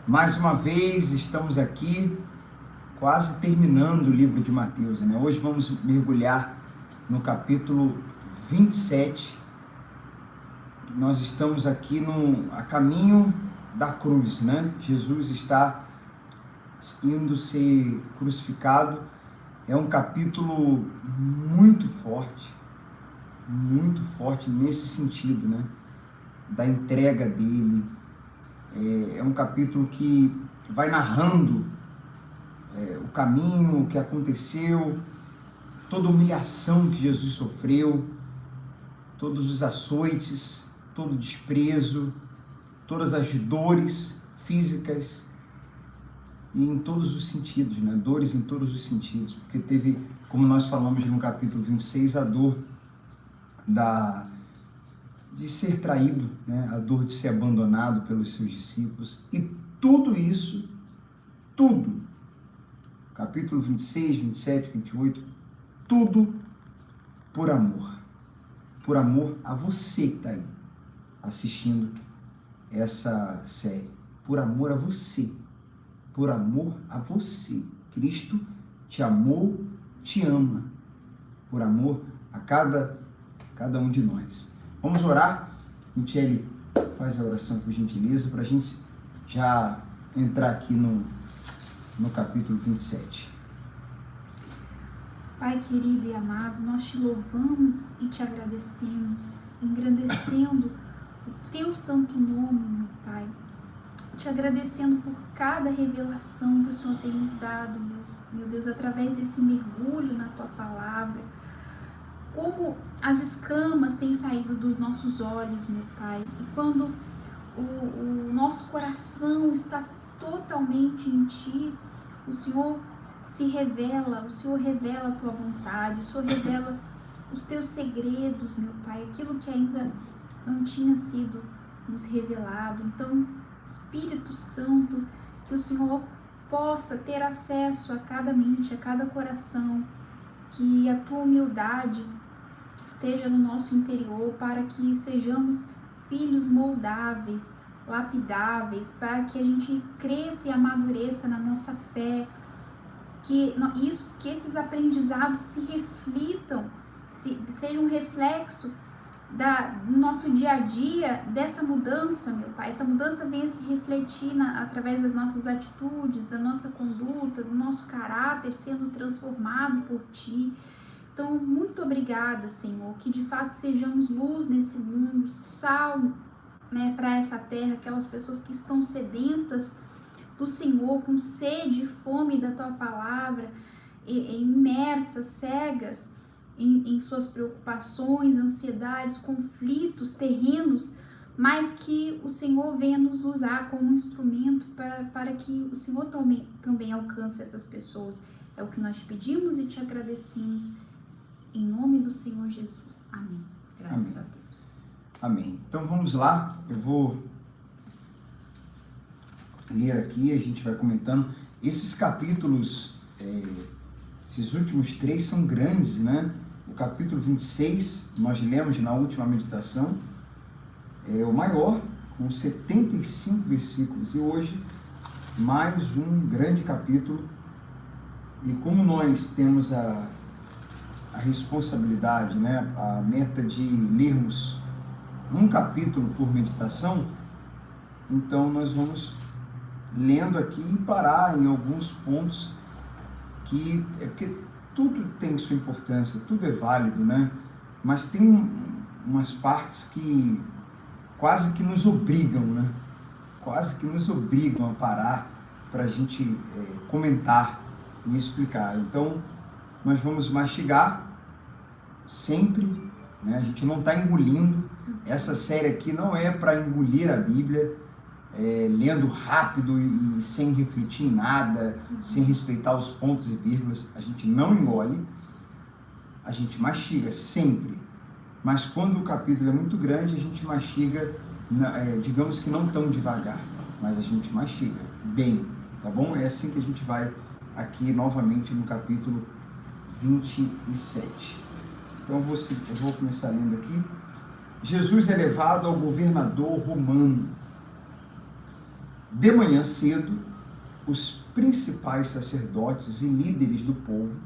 Mais uma vez estamos aqui quase terminando o livro de Mateus, né? Hoje vamos mergulhar no capítulo 27. Nós estamos aqui a caminho da cruz, né? Jesus está indo ser crucificado. É um capítulo muito forte nesse sentido, né? Da entrega dele. É um capítulo que vai narrando o caminho, o que aconteceu, toda a humilhação que Jesus sofreu, todos os açoites, todo o desprezo, todas as dores físicas e em todos os sentidos, né? Dores em todos os sentidos, porque teve, como nós falamos no capítulo 26, a dor de ser traído, né? A dor de ser abandonado pelos seus discípulos, e tudo isso, capítulo 26, 27, 28, tudo por amor a você que está aí assistindo essa série, por amor a você, Cristo te amou, te ama, por amor a cada um de nós. Vamos orar? Michele, faz a oração por gentileza, para a gente já entrar aqui no capítulo 27. Pai querido e amado, nós te louvamos e te agradecemos, engrandecendo o teu santo nome, meu Pai. Te agradecendo por cada revelação que o Senhor tem nos dado, meu Deus, através desse mergulho na tua palavra. Como as escamas têm saído dos nossos olhos, meu Pai, e quando o nosso coração está totalmente em Ti, o Senhor se revela, o Senhor revela a Tua vontade, o Senhor revela os Teus segredos, meu Pai, aquilo que ainda não tinha sido nos revelado. Então, Espírito Santo, que o Senhor possa ter acesso a cada mente, a cada coração, que a Tua humildade esteja no nosso interior, para que sejamos filhos moldáveis, lapidáveis, para que a gente cresça e amadureça na nossa fé, que esses aprendizados se reflitam, sejam um reflexo do nosso dia a dia, dessa mudança, meu Pai. Essa mudança venha se refletir através das nossas atitudes, da nossa conduta, do nosso caráter sendo transformado por Ti. Então, muito obrigada, Senhor, que de fato sejamos luz nesse mundo, sal, né, para essa terra, aquelas pessoas que estão sedentas do Senhor, com sede e fome da Tua palavra, imersas, cegas em suas preocupações, ansiedades, conflitos terrenos, mas que o Senhor venha nos usar como instrumento para que o Senhor também alcance essas pessoas. É o que nós pedimos e te agradecemos. Em nome do Senhor Jesus. Amém. Graças a Deus. Amém. Então vamos lá. Eu vou ler aqui, a gente vai comentando. Esses capítulos, esses últimos 3 são grandes, né? O capítulo 26, nós lemos na última meditação, é o maior, com 75 versículos. E hoje, mais um grande capítulo. E como nós temos a responsabilidade, né, a meta de lermos um capítulo por meditação, então nós vamos lendo aqui e parar em alguns pontos porque tudo tem sua importância, tudo é válido, né? Mas tem umas partes que quase que nos obrigam, né? Quase que nos obrigam a parar para a gente comentar e explicar. Então, nós vamos mastigar sempre, né? A gente não está engolindo. Essa série aqui não é para engolir a Bíblia, lendo rápido e sem refletir em nada, sem respeitar os pontos e vírgulas. A gente não engole, a gente mastiga sempre. Mas quando o capítulo é muito grande, a gente mastiga, digamos que não tão devagar, mas a gente mastiga bem, tá bom? É assim que a gente vai aqui novamente no capítulo 27. Então eu vou começar lendo aqui. Jesus é levado ao governador romano. De manhã cedo, os principais sacerdotes e líderes do povo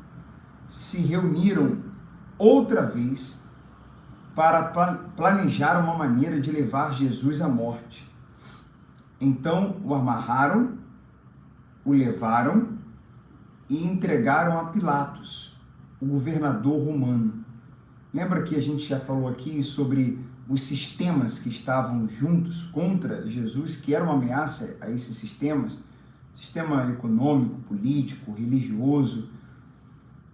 se reuniram outra vez para planejar uma maneira de levar Jesus à morte. Então o amarraram, o levaram e entregaram a Pilatos, o governador romano. Lembra que a gente já falou aqui sobre os sistemas que estavam juntos contra Jesus, que era uma ameaça a esses sistemas? Sistema econômico, político, religioso.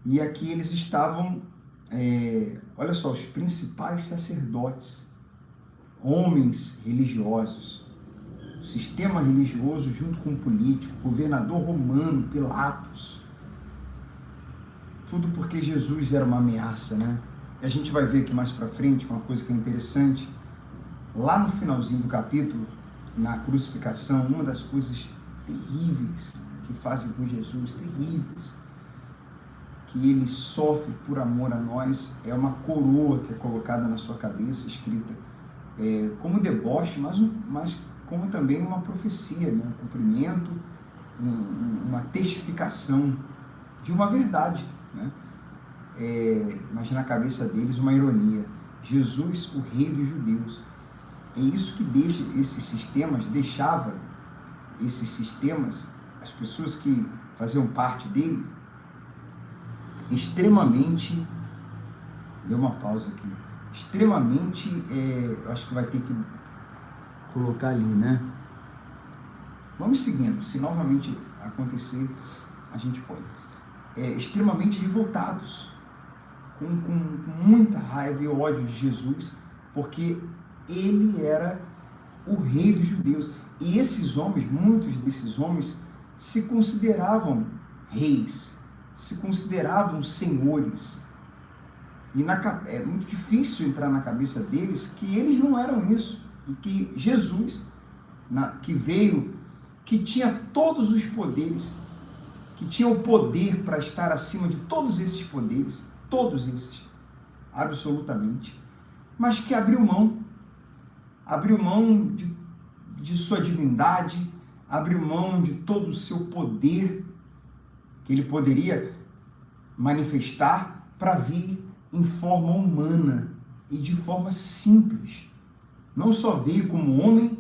E aqui eles estavam, olha só, os principais sacerdotes, homens religiosos, o sistema religioso junto com o político, governador romano, Pilatos. Tudo porque Jesus era uma ameaça, né? E a gente vai ver aqui mais para frente uma coisa que é interessante. Lá no finalzinho do capítulo, na crucificação, uma das coisas terríveis que fazem com Jesus, terríveis, que ele sofre por amor a nós, é uma coroa que é colocada na sua cabeça, escrita como deboche, mas como também uma profecia, né? Um cumprimento, uma testificação de uma verdade, né? Mas na cabeça deles uma ironia. Jesus, o rei dos judeus. É isso que deixava esses sistemas, as pessoas que faziam parte deles, extremamente, deu uma pausa aqui, extremamente, eu acho que vai ter que colocar ali, né? Vamos seguindo, se novamente acontecer, a gente pode. Extremamente revoltados, com muita raiva e ódio de Jesus, porque ele era o rei dos judeus. E esses homens, muitos desses homens, se consideravam reis, se consideravam senhores. E é muito difícil entrar na cabeça deles que eles não eram isso. E que Jesus, que veio, que tinha todos os poderes, que tinha o poder para estar acima de todos esses poderes, todos esses, absolutamente, mas que abriu mão de sua divindade, abriu mão de todo o seu poder que ele poderia manifestar para vir em forma humana e de forma simples. Não só veio como homem,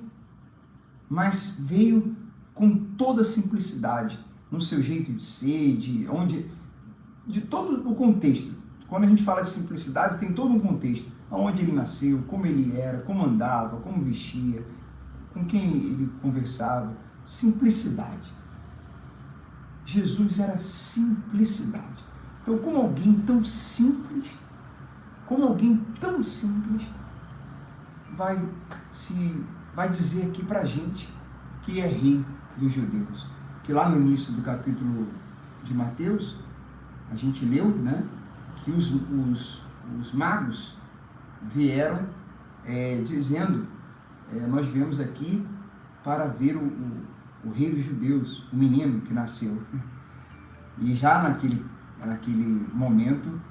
mas veio com toda a simplicidade, no seu jeito de ser, de todo o contexto. Quando a gente fala de simplicidade, tem todo um contexto. Onde ele nasceu, como ele era, como andava, como vestia, com quem ele conversava. Simplicidade. Jesus era simplicidade. Então, como alguém tão simples, vai dizer aqui pra gente que é rei dos judeus. Que lá no início do capítulo de Mateus, a gente leu, né, que os magos vieram dizendo, nós viemos aqui para ver o rei dos judeus, o menino que nasceu. E já naquele momento,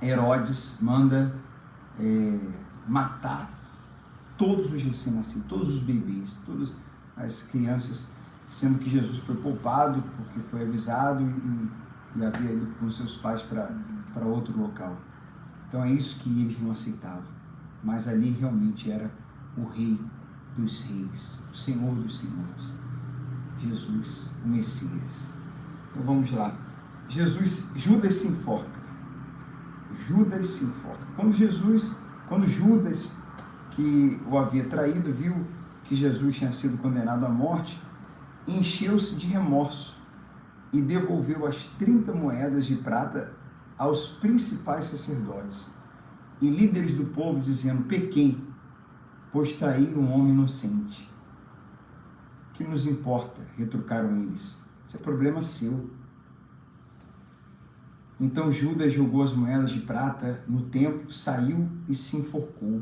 Herodes manda matar todos os recém-nascidos, todos os bebês, todas as crianças, sendo que Jesus foi poupado porque foi avisado e havia ido com seus pais para outro local. Então é isso que eles não aceitavam. Mas ali realmente era o rei dos reis, o Senhor dos senhores, Jesus, o Messias. Então vamos lá. Judas se enforca. Quando Judas, que o havia traído, viu que Jesus tinha sido condenado à morte, encheu-se de remorso e devolveu as 30 moedas de prata aos principais sacerdotes e líderes do povo, dizendo: pequei, pois traí um homem inocente. Que nos importa? Retrucaram eles. Isso é problema seu. Então Judas jogou as moedas de prata no templo, saiu e se enforcou.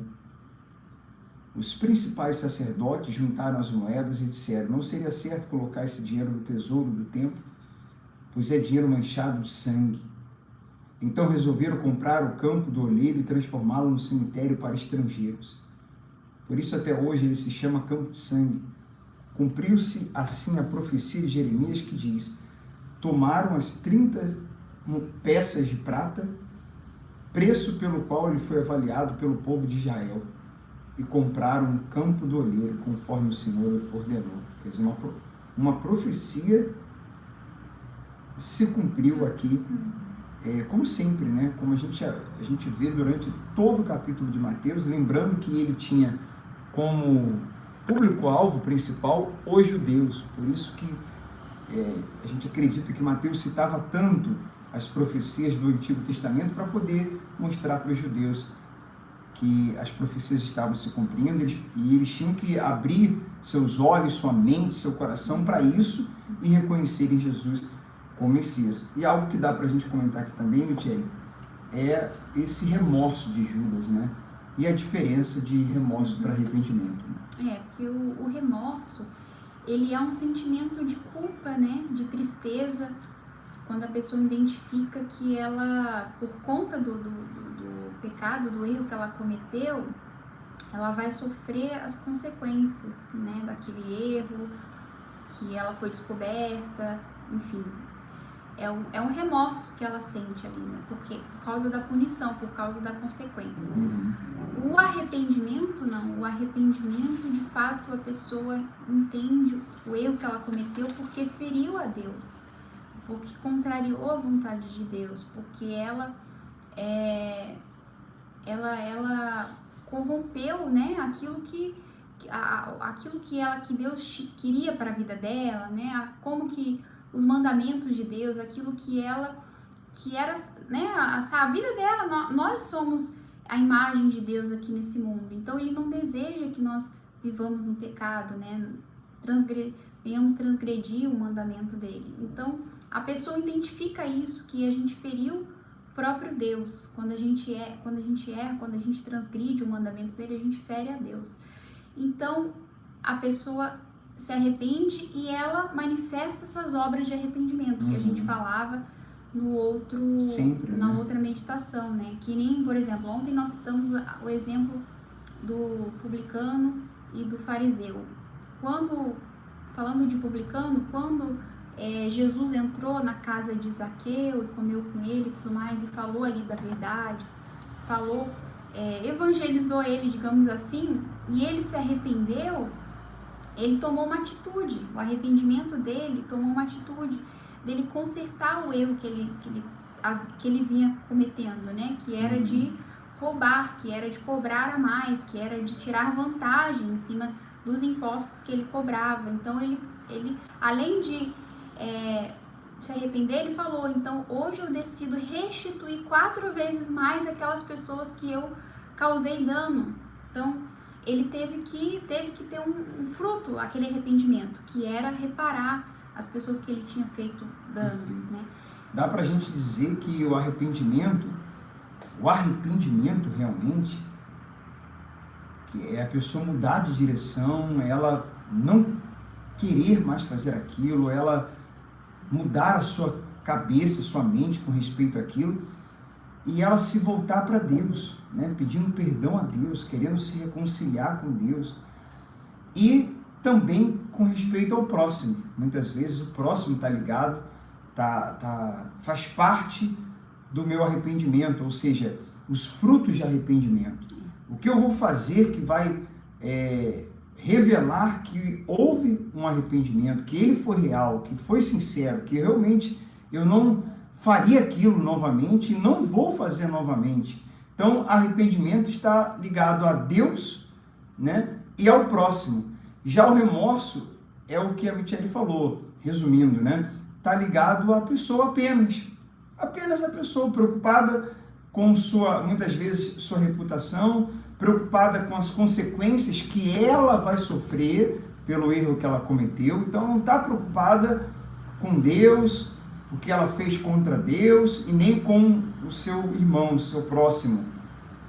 Os principais sacerdotes juntaram as moedas e disseram: não seria certo colocar esse dinheiro no tesouro do templo, pois é dinheiro manchado de sangue. Então resolveram comprar o campo do oleiro e transformá-lo no cemitério para estrangeiros. Por isso até hoje ele se chama Campo de Sangue. Cumpriu-se assim a profecia de Jeremias que diz: tomaram as 30 peças de prata, preço pelo qual ele foi avaliado pelo povo de Israel, e compraram um campo do oleiro, conforme o Senhor ordenou. Quer dizer, uma profecia se cumpriu aqui, como sempre, né? Como a gente vê durante todo o capítulo de Mateus, lembrando que ele tinha como público-alvo principal os judeus. Por isso que a gente acredita que Mateus citava tanto as profecias do Antigo Testamento para poder mostrar para os judeus que as profecias estavam se cumprindo, e eles tinham que abrir seus olhos, sua mente, seu coração para isso e reconhecerem Jesus como Messias. E algo que dá para a gente comentar aqui também, Michele, é esse remorso de Judas, né? E a diferença de remorso para arrependimento. Porque o remorso, ele é um sentimento de culpa, né? De tristeza, quando a pessoa identifica que ela, por conta do pecado, do erro que ela cometeu, ela vai sofrer as consequências, né? Daquele erro, que ela foi descoberta, enfim. É um remorso que ela sente ali, né? Porque, por causa da punição, por causa da consequência. O arrependimento, não. O arrependimento, de fato, a pessoa entende o erro que ela cometeu porque feriu a Deus, porque contrariou a vontade de Deus, porque ela corrompeu, né? Aquilo que Deus queria para a vida dela, né? Como que os mandamentos de Deus, aquilo que era, né, a vida dela, nós somos a imagem de Deus aqui nesse mundo, então ele não deseja que nós vivamos no pecado, né, venhamos transgredir o mandamento dele. Então a pessoa identifica isso, que a gente feriu o próprio Deus, quando a gente erra, quando a gente transgride o mandamento dele, a gente fere a Deus. Então a pessoa se arrepende e ela manifesta essas obras de arrependimento que a gente falava na outra meditação, né? Que nem, por exemplo, ontem nós citamos o exemplo do publicano e do fariseu. Falando de publicano, quando Jesus entrou na casa de Zaqueu e comeu com ele e tudo mais, e falou ali da verdade, evangelizou ele, digamos assim, e ele se arrependeu, ele tomou uma atitude, o arrependimento dele tomou uma atitude dele consertar o erro que ele vinha cometendo, né? Que era de roubar, que era de cobrar a mais, que era de tirar vantagem em cima dos impostos que ele cobrava. Então ele além de se arrepender, ele falou: então hoje eu decido restituir 4 vezes mais aquelas pessoas que eu causei dano. Então ele teve que ter um fruto, aquele arrependimento, que era reparar as pessoas que ele tinha feito dano, né? Dá pra gente dizer que o arrependimento realmente, que é a pessoa mudar de direção, ela não querer mais fazer aquilo, ela mudar a sua cabeça, sua mente com respeito àquilo, e ela se voltar para Deus, né? Pedindo perdão a Deus, querendo se reconciliar com Deus, e também com respeito ao próximo. Muitas vezes o próximo está ligado, faz parte do meu arrependimento, ou seja, os frutos de arrependimento. O que eu vou fazer que vai revelar que houve um arrependimento, que ele foi real, que foi sincero, que realmente eu não faria aquilo novamente e não vou fazer novamente. Então, arrependimento está ligado a Deus, né, e ao próximo. Já o remorso é o que a Michele falou, resumindo, né, está ligado à pessoa apenas a pessoa, preocupada com muitas vezes sua reputação, preocupada com as consequências que ela vai sofrer pelo erro que ela cometeu. Então não está preocupada com Deus, o que ela fez contra Deus, e nem com o seu irmão, o seu próximo.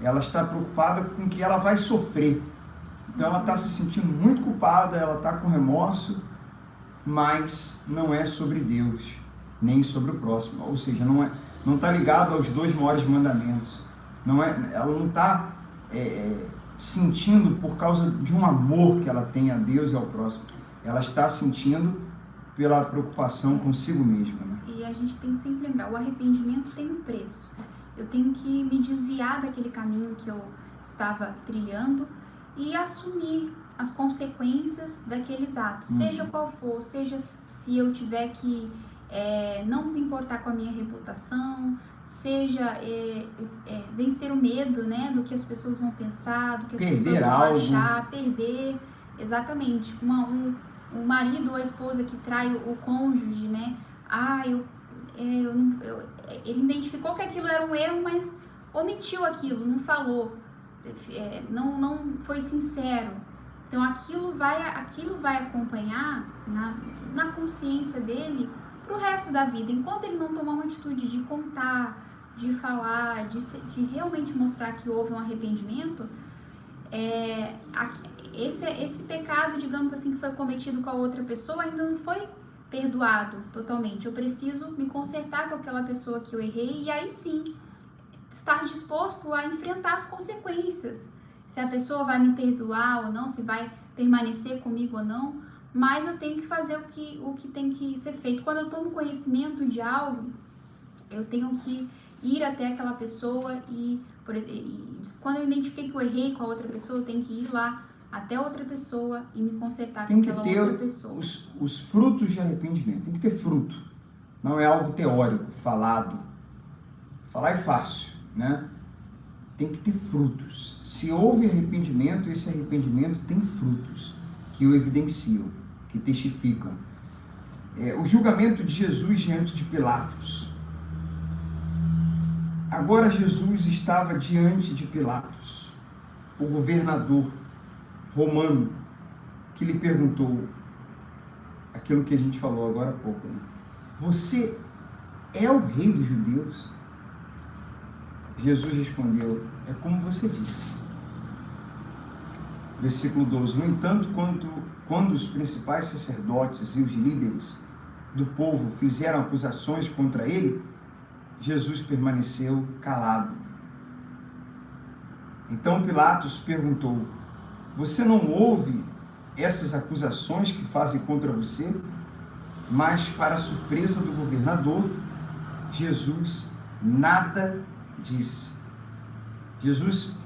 Ela está preocupada com o que ela vai sofrer. Então ela está se sentindo muito culpada, ela está com remorso, mas não é sobre Deus, nem sobre o próximo. Ou seja, não está ligado aos 2 maiores mandamentos. Ela não está sentindo por causa de um amor que ela tem a Deus e ao próximo. ela está sentindo pela preocupação consigo mesma, né? E a gente tem que sempre lembrar, o arrependimento tem um preço. Eu tenho que me desviar daquele caminho que eu estava trilhando e assumir as consequências daqueles atos, seja qual for, seja se eu tiver que não me importar com a minha reputação, seja vencer o medo, né, do que as pessoas vão pensar, do que as pessoas vão achar, perder, exatamente, o marido ou a esposa que trai o cônjuge, né, ele identificou que aquilo era um erro, mas omitiu aquilo, não falou, não foi sincero. Então aquilo vai acompanhar na consciência dele pro resto da vida. Enquanto ele não tomar uma atitude de contar, de falar, de realmente mostrar que houve um arrependimento, esse pecado, digamos assim, que foi cometido com a outra pessoa ainda não foi perdoado totalmente. Eu preciso me consertar com aquela pessoa que eu errei e aí sim estar disposto a enfrentar as consequências. Se a pessoa vai me perdoar ou não, se vai permanecer comigo ou não, mas eu tenho que fazer o que tem que ser feito. Quando eu tomo conhecimento de algo, eu tenho que ir até aquela pessoa e quando eu identifiquei que eu errei com a outra pessoa, eu tenho que ir lá até outra pessoa e me consertar com aquela outra pessoa. Tem que ter os frutos de arrependimento, tem que ter fruto. Não é algo teórico, falado. Falar é fácil, né? Tem que ter frutos. Se houve arrependimento, esse arrependimento tem frutos que o evidenciam, que testificam. O julgamento de Jesus diante de Pilatos. Agora Jesus estava diante de Pilatos, o governador romano, que lhe perguntou aquilo que a gente falou agora há pouco, né? Você é o rei dos judeus? Jesus respondeu, é como você disse. Versículo 12. No entanto, quando os principais sacerdotes e os líderes do povo fizeram acusações contra ele, Jesus permaneceu calado. Então Pilatos perguntou, você não ouve essas acusações que fazem contra você? Mas, para a surpresa do governador, Jesus nada disse. Jesus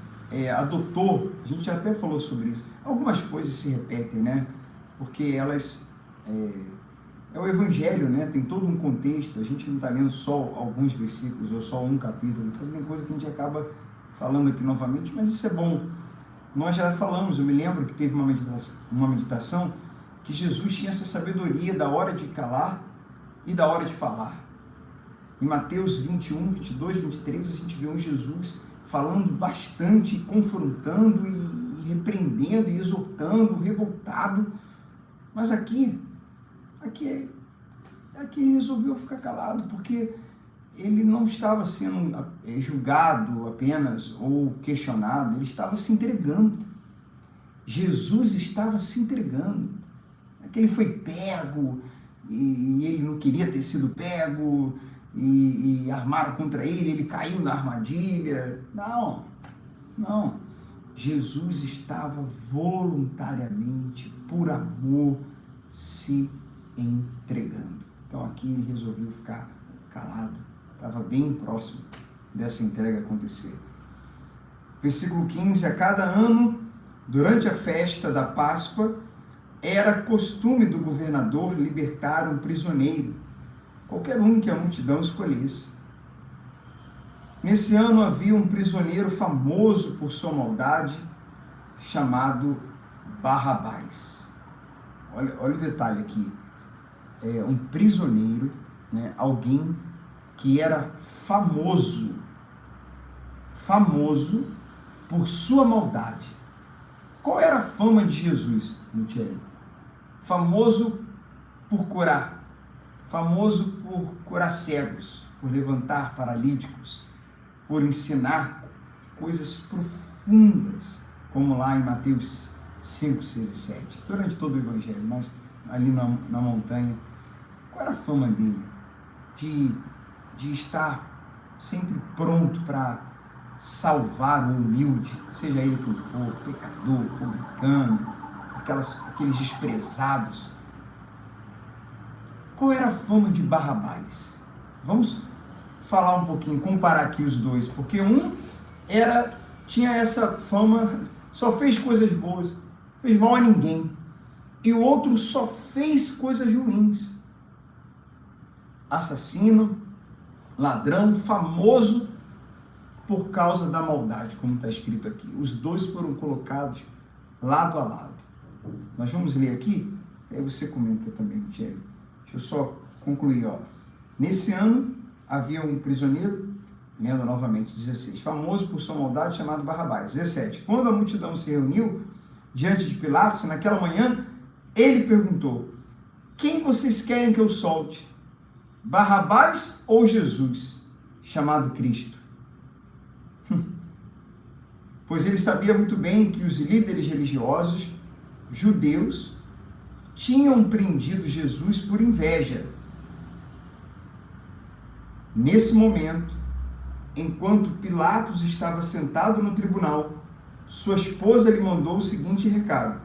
adotou, a gente até falou sobre isso, algumas coisas se repetem, né? Porque elas, é o Evangelho, né? Tem todo um contexto, a gente não está lendo só alguns versículos ou só um capítulo, então tem coisa que a gente acaba falando aqui novamente, mas isso é bom. Nós já falamos, eu me lembro que teve uma meditação que Jesus tinha essa sabedoria da hora de calar e da hora de falar. Em Mateus 21, 22, 23, a gente vê um Jesus falando bastante, confrontando e repreendendo e exortando, revoltado. Mas aqui resolveu ficar calado, porque ele não estava sendo julgado apenas ou questionado, ele estava se entregando. Jesus estava se entregando. Que ele foi pego e ele não queria ter sido pego e armaram contra ele caiu na armadilha. Não. Jesus estava voluntariamente, por amor, se entregando. Então aqui ele resolveu ficar calado. Estava bem próximo dessa entrega acontecer. Versículo 15. A cada ano, durante a festa da Páscoa, era costume do governador libertar um prisioneiro, qualquer um que a multidão escolhesse. Nesse ano havia um prisioneiro famoso por sua maldade, chamado Barrabás. Olha o detalhe aqui. Um prisioneiro, né, alguém que era famoso por sua maldade. Qual era a fama de Jesus, Michele? Famoso por curar, famoso por curar cegos, por levantar paralíticos, por ensinar coisas profundas, como lá em Mateus 5, 6 e 7, durante todo o Evangelho, mas ali na montanha. Qual era a fama dele? De estar sempre pronto para salvar o humilde, seja ele quem for, pecador, publicano, aqueles desprezados. Qual era a fama de Barrabás? Vamos falar um pouquinho, comparar aqui os dois, porque um tinha essa fama, só fez coisas boas, fez mal a ninguém, e o outro só fez coisas ruins. Assassino, ladrão, famoso por causa da maldade, como está escrito aqui. Os dois foram colocados lado a lado. Nós vamos ler aqui, aí você comenta também, Tiago. Deixa eu só concluir. Nesse ano, havia um prisioneiro, lendo novamente, 16, famoso por sua maldade, chamado Barrabás. 17, quando a multidão se reuniu diante de Pilatos, naquela manhã, ele perguntou: quem vocês querem que eu solte? Barrabás ou Jesus, chamado Cristo? Pois ele sabia muito bem que os líderes religiosos judeus tinham prendido Jesus por inveja. Nesse momento, enquanto Pilatos estava sentado no tribunal, sua esposa lhe mandou o seguinte recado: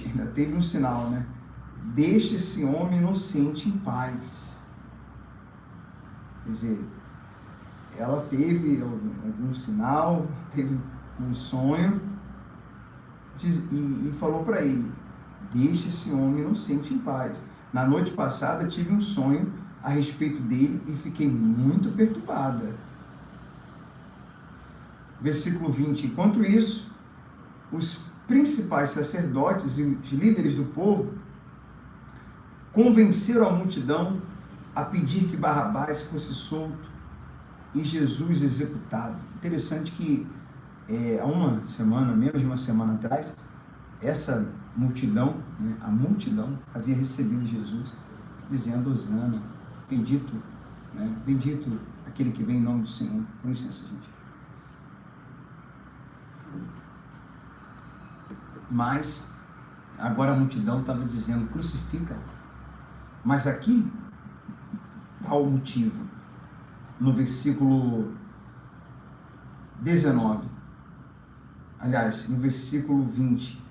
ainda teve um sinal, né? Deixe esse homem inocente em paz. Quer dizer, ela teve algum sinal, teve um sonho e falou para ele: deixe esse homem inocente em paz. Na noite passada tive um sonho a respeito dele e fiquei muito perturbada. Versículo 20. Enquanto isso, os principais sacerdotes e os líderes do povo convenceram a multidão a pedir que Barrabás fosse solto e Jesus executado. Interessante que há uma semana, menos de uma semana atrás, essa multidão, a multidão havia recebido Jesus dizendo: Hosana, bendito, bendito aquele que vem em nome do Senhor. Com licença, gente. Mas agora a multidão estava dizendo: crucifica. Mas aqui está o motivo. No versículo 19, aliás, no versículo 20,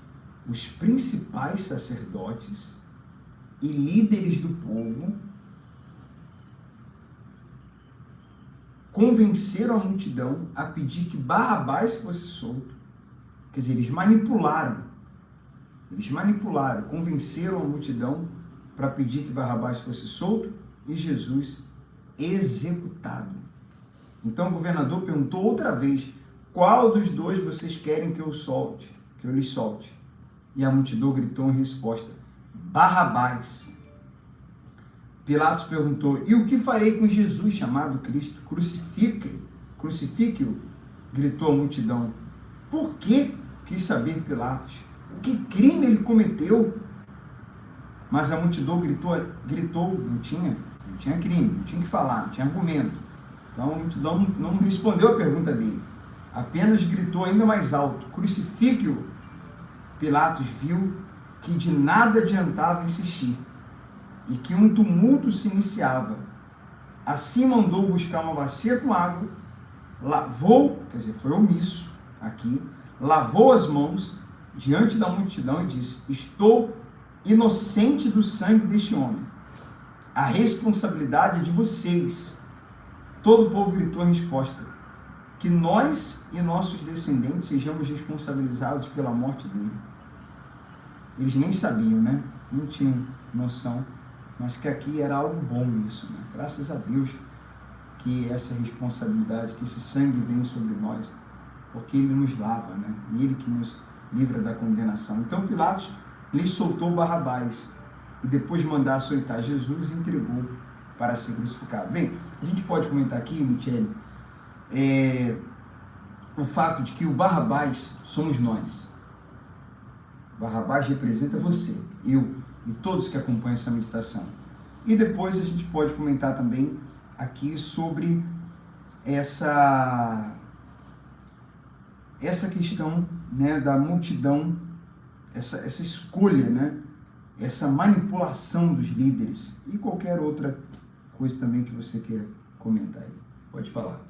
os principais sacerdotes e líderes do povo convenceram a multidão a pedir que Barrabás fosse solto. Quer dizer, eles manipularam, convenceram a multidão para pedir que Barrabás fosse solto e Jesus executado. Então o governador perguntou outra vez: qual dos dois vocês querem que eu lhes solte? E a multidão gritou em resposta: Barrabás. Pilatos perguntou: e o que farei com Jesus, chamado Cristo? Crucifique-o, gritou a multidão. Por que? Quis saber Pilatos. Que crime ele cometeu? Mas a multidão gritou, não tinha crime, não tinha que falar, não tinha argumento. Então a multidão não respondeu a pergunta dele, apenas gritou ainda mais alto: crucifique-o. Pilatos viu que de nada adiantava insistir e que um tumulto se iniciava. Assim mandou buscar uma bacia com água, foi omisso aqui, lavou as mãos diante da multidão e disse: estou inocente do sangue deste homem. A responsabilidade é de vocês. Todo o povo gritou em resposta: que nós e nossos descendentes sejamos responsabilizados pela morte dele. Eles nem sabiam, nem tinham noção, mas que aqui era algo bom isso, Graças a Deus que essa responsabilidade, que esse sangue vem sobre nós, porque ele nos lava, e ele que nos livra da condenação. Então Pilatos lhe soltou Barrabás e depois de mandar açoitar Jesus, entregou para ser crucificado. Bem, a gente pode comentar aqui, Michele, o fato de que o Barrabás somos nós. Barrabás representa você, eu e todos que acompanham essa meditação. E depois a gente pode comentar também aqui sobre essa questão, da multidão, essa escolha, essa manipulação dos líderes e qualquer outra coisa também que você queira comentar aí. Pode falar.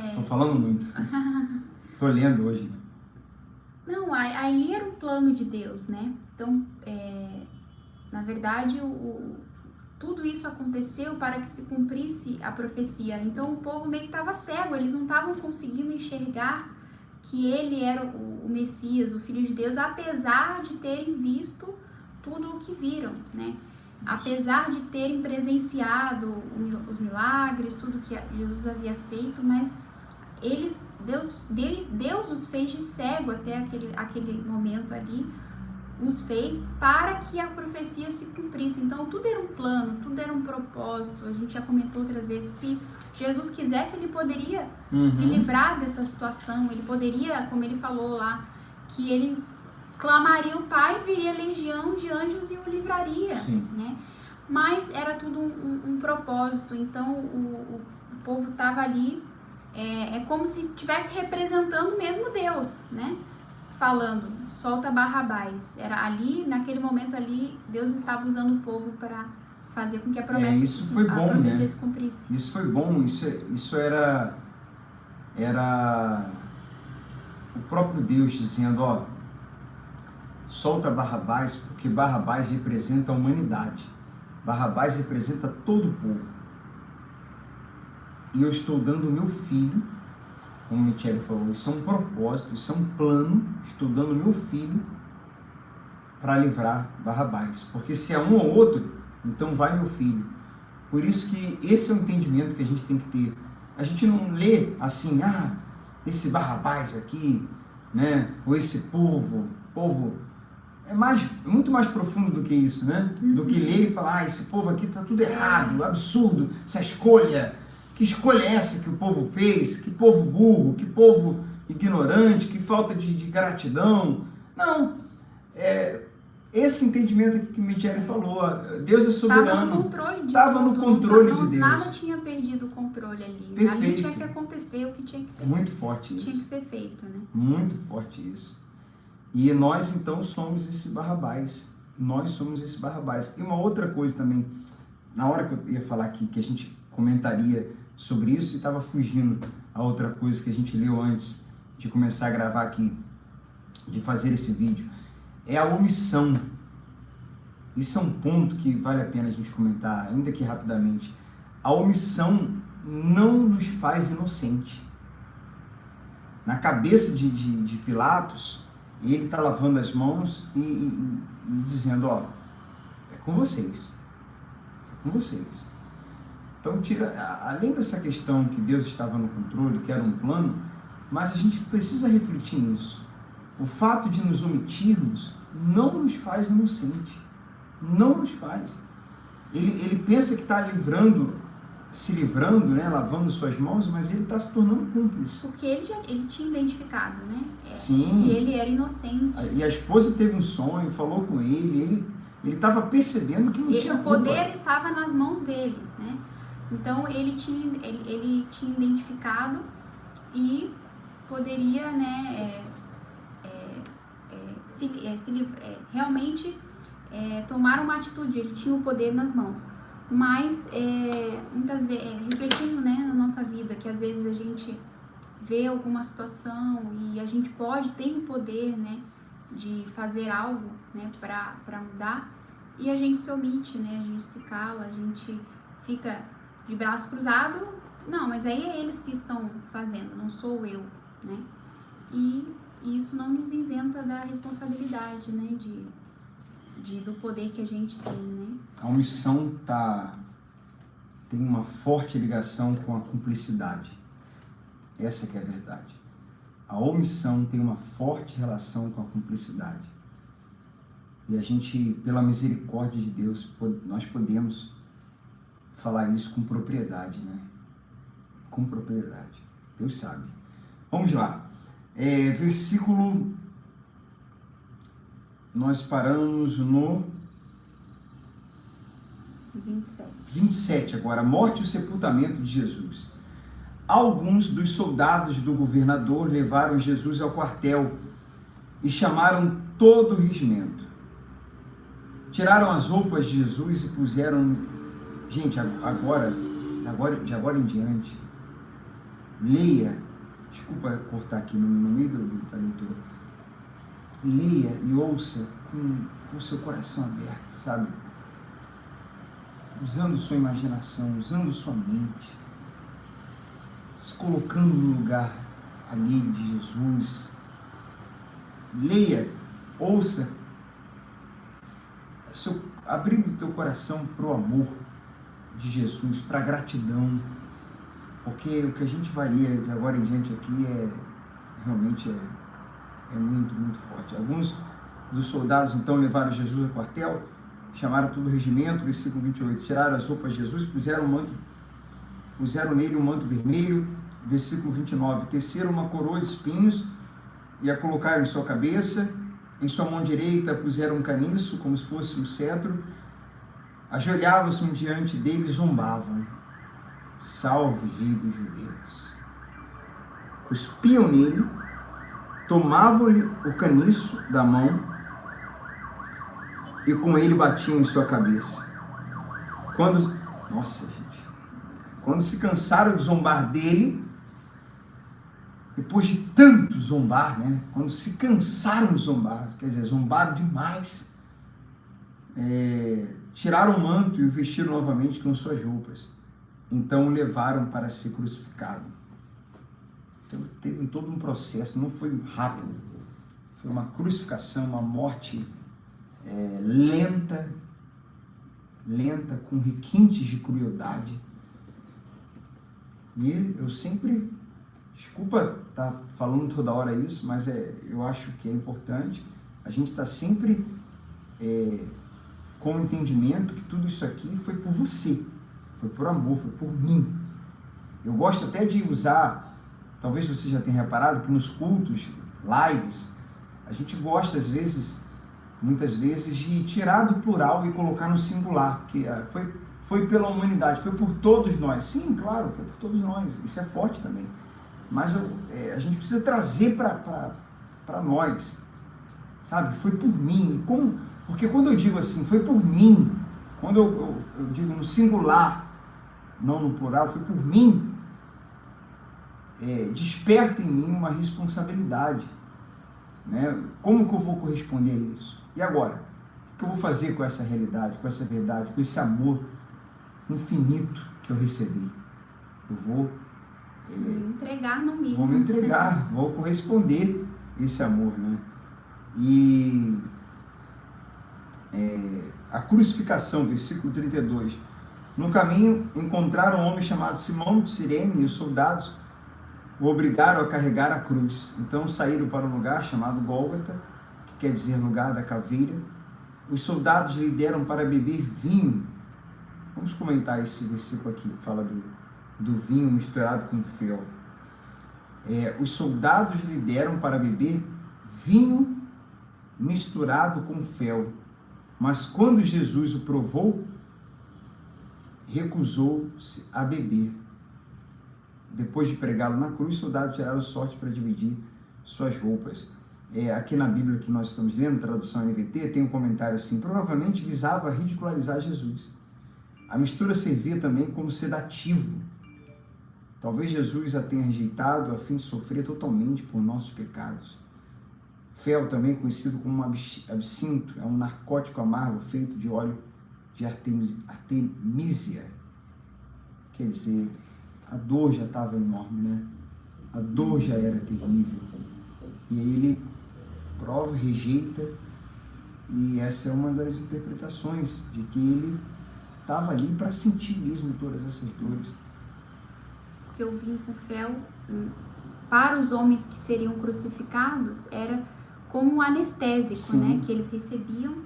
Estou falando muito. Estou lendo hoje. Não, aí era um plano de Deus, né? Então, na verdade, tudo isso aconteceu para que se cumprisse a profecia. Então, o povo meio que estava cego, eles não estavam conseguindo enxergar que ele era o Messias, o Filho de Deus, apesar de terem visto tudo o que viram, né? Apesar de terem presenciado os milagres, tudo que Jesus havia feito, mas Deus os fez de cego até aquele momento ali, os fez para que a profecia se cumprisse. Então tudo era um plano, tudo era um propósito. A gente já comentou outras vezes, se Jesus quisesse, ele poderia se livrar dessa situação, ele poderia, como ele falou lá, que ele clamaria o Pai, viria legião de anjos e o livraria, né? Mas era tudo um propósito. Então o povo estava ali, é como se estivesse representando mesmo Deus, né? Falando, solta Barrabás. Era ali, naquele momento ali, Deus estava usando o povo para fazer com que a promessa, isso foi bom, profecia, né? se cumprisse. Isso foi bom, isso era o próprio Deus dizendo, ó, solta Barrabás, porque Barrabás representa a humanidade. Barrabás representa todo o povo. E eu estou dando o meu filho, como o Michele falou, isso é um propósito, isso é um plano, estou dando o meu filho para livrar Barrabás. Porque se é um ou outro, então vai meu filho. Por isso que esse é o entendimento que a gente tem que ter. A gente não lê assim, esse Barrabás aqui, né? Ou esse povo é muito mais profundo do que isso, né? Do que ler e falar, esse povo aqui está tudo errado, absurdo, essa escolha. Que escolha é essa que o povo fez? Que povo burro, que povo ignorante, que falta de gratidão. Não, esse entendimento aqui que Michele falou, Deus é soberano. Estava no controle de Deus. Nada tinha perdido o controle ali. Perfeito. Ali tinha que acontecer o que tinha que ter. Muito forte isso. Tinha que ser feito, né? Muito forte isso. E nós, então, somos esse Barrabás. Nós somos esse Barrabás. E uma outra coisa também, na hora que eu ia falar aqui, que a gente comentaria sobre isso, e estava fugindo a outra coisa que a gente leu antes de começar a gravar aqui, de fazer esse vídeo, é a omissão. Isso é um ponto que vale a pena a gente comentar, ainda que rapidamente. A omissão não nos faz inocente. Na cabeça de Pilatos, ele está lavando as mãos e dizendo, ó, é com vocês. É com vocês. Então, além dessa questão que Deus estava no controle, que era um plano, mas a gente precisa refletir nisso. O fato de nos omitirmos não nos faz inocente. Não nos faz. Ele pensa que está se livrando, né, lavando suas mãos, mas ele está se tornando cúmplice. Porque ele tinha identificado, né? Sim. Que ele era inocente. E a esposa teve um sonho, falou com ele estava percebendo que não tinha culpa. O poder estava nas mãos dele, né? Então ele tinha identificado e poderia, né, realmente tomar uma atitude. Ele tinha o poder nas mãos. Mas muitas vezes, refletindo, né, na nossa vida, que às vezes a gente vê alguma situação e a gente tem o poder, né, de fazer algo, né, para mudar, e a gente se omite, né, a gente se cala, a gente fica de braço cruzado. Não, mas aí é eles que estão fazendo, não sou eu, né? E isso não nos isenta da responsabilidade, né, do poder que a gente tem, né? A omissão tem uma forte ligação com a cumplicidade. Essa que é a verdade. A omissão tem uma forte relação com a cumplicidade. E a gente, pela misericórdia de Deus, nós podemos falar isso com propriedade, né? Com propriedade. Deus sabe. Vamos lá. Versículo... Nós paramos no 27 agora. A morte e o sepultamento de Jesus. Alguns dos soldados do governador levaram Jesus ao quartel e chamaram todo o regimento. Tiraram as roupas de Jesus e puseram... Gente, de agora em diante, leia, desculpa cortar aqui no meio da leitura, leia e ouça com o seu coração aberto, sabe? Usando sua imaginação, usando sua mente, se colocando no lugar ali de Jesus. Leia, ouça, abrindo o teu coração para o amor de Jesus, para a gratidão, porque o que a gente vai ler de agora em diante aqui realmente muito, muito forte. Alguns dos soldados então levaram Jesus ao quartel, chamaram todo o regimento, versículo 28, tiraram as roupas de Jesus, puseram nele um manto vermelho, versículo 29, teceram uma coroa de espinhos e a colocaram em sua cabeça, em sua mão direita puseram um caniço, como se fosse um cetro, ajoelhavam-se diante dele e zombavam: salve, rei dos judeus. Cuspiam nele, tomavam-lhe o caniço da mão e com ele batiam em sua cabeça. Quando se cansaram de zombar dele, depois de tanto zombar, né? Quando se cansaram de zombar, quer dizer, zombaram demais, tiraram o manto e o vestiram novamente com suas roupas. Então o levaram para ser crucificado. Então teve todo um processo, não foi rápido. Foi uma crucificação, uma morte lenta, com requintes de crueldade. E eu sempre, desculpa estar falando toda hora isso, mas eu acho que é importante a gente estar sempre com o entendimento que tudo isso aqui foi por você, foi por amor, foi por mim. Eu gosto até de usar, talvez você já tenha reparado que nos cultos, lives, a gente gosta muitas vezes, de tirar do plural e colocar no singular, que foi pela humanidade, foi por todos nós. Sim, claro, foi por todos nós, isso é forte também. Mas a gente precisa trazer para nós, sabe? Foi por mim. Porque quando eu digo assim, foi por mim, quando eu digo no singular, não no plural, foi por mim, desperta em mim uma responsabilidade. Né? Como que eu vou corresponder a isso? E agora? O que eu vou fazer com essa realidade, com essa verdade, com esse amor infinito que eu recebi? Eu vou entregar no mínimo. Vou me entregar, vou corresponder esse amor, né? E a crucificação, versículo 32. No caminho encontraram um homem chamado Simão de Cirene e os soldados o obrigaram a carregar a cruz. Então saíram para um lugar chamado Gólgota, que quer dizer lugar da caveira. Os soldados lhe deram para beber vinho. Vamos comentar esse versículo aqui, que fala do vinho misturado com fel. Os soldados lhe deram para beber vinho misturado com fel. Mas quando Jesus o provou, recusou-se a beber. Depois de pregá-lo na cruz, os soldados tiraram sorte para dividir suas roupas. Aqui na Bíblia que nós estamos lendo, tradução NVT, tem um comentário assim: provavelmente visava ridicularizar Jesus. A mistura servia também como sedativo. Talvez Jesus a tenha rejeitado a fim de sofrer totalmente por nossos pecados. Fel, também conhecido como absinto, é um narcótico amargo feito de óleo de artemisia. Quer dizer, a dor já estava enorme, né? A dor já era terrível. E aí ele prova, rejeita, e essa é uma das interpretações de que ele estava ali para sentir mesmo todas essas dores. Porque o vinho com fel, para os homens que seriam crucificados, era como um anestésico, sim, né? Que eles recebiam